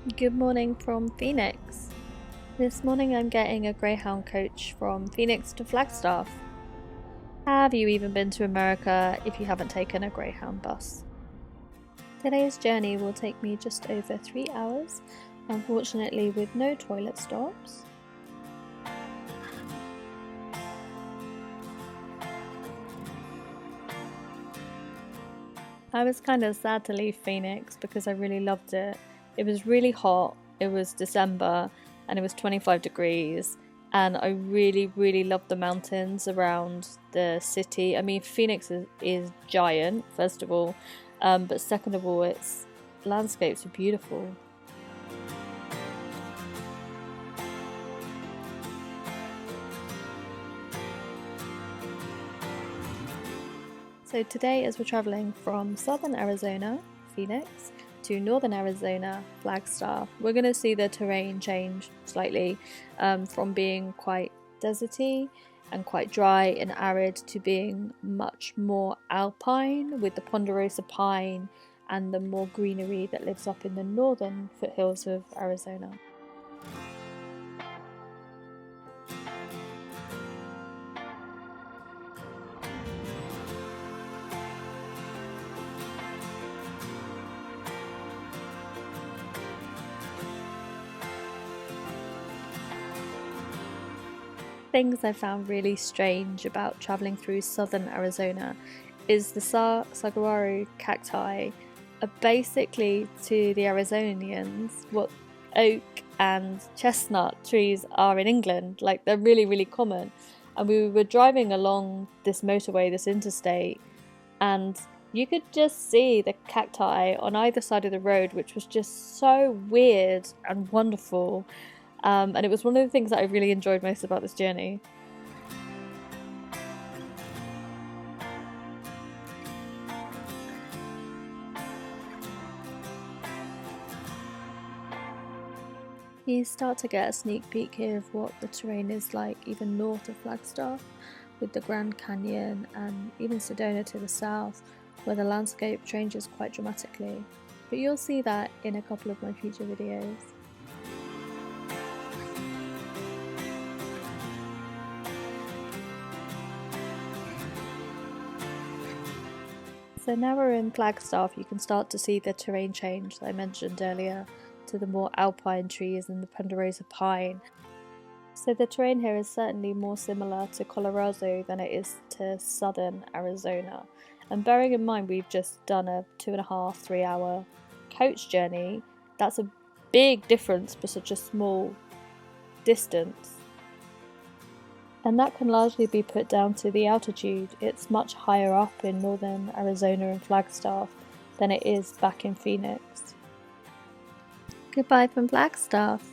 Good morning from Phoenix. This morning I'm getting a Greyhound coach from Phoenix to Flagstaff. Have you even been to America if you haven't taken a Greyhound bus? Today's journey will take me just over 3 hours, unfortunately with no toilet stops. I was kind of sad to leave Phoenix because I really loved it. It was really hot, it was December, and it was 25 degrees, and I really loved the mountains around the city. I mean, Phoenix is giant, first of all, but second of all, its landscapes are beautiful. So today, as we're traveling from southern Arizona, Phoenix, to northern Arizona, Flagstaff, we're going to see the terrain change slightly from being quite deserty and quite dry and arid to being much more alpine with the ponderosa pine and the more greenery that lives up in the northern foothills of Arizona. Things I found really strange about travelling through southern Arizona is the saguaro cacti are basically to the Arizonians what oak and chestnut trees are in England. Like, they're really common. And we were driving along this motorway, this interstate, and you could just see the cacti on either side of the road, which was just so weird and wonderful. And it was one of the things that I really enjoyed most about this journey. You start to get a sneak peek here of what the terrain is like even north of Flagstaff, with the Grand Canyon and even Sedona to the south, where the landscape changes quite dramatically. But you'll see that in a couple of my future videos. So now we're in Flagstaff, you can start to see the terrain change that I mentioned earlier to the more alpine trees and the ponderosa pine. So the terrain here is certainly more similar to Colorado than it is to southern Arizona. And bearing in mind we've just done a 2.5–3 hour coach journey, that's a big difference for such a small distance. And that can largely be put down to the altitude. It's much higher up in northern Arizona and Flagstaff than it is back in Phoenix. Goodbye from Flagstaff.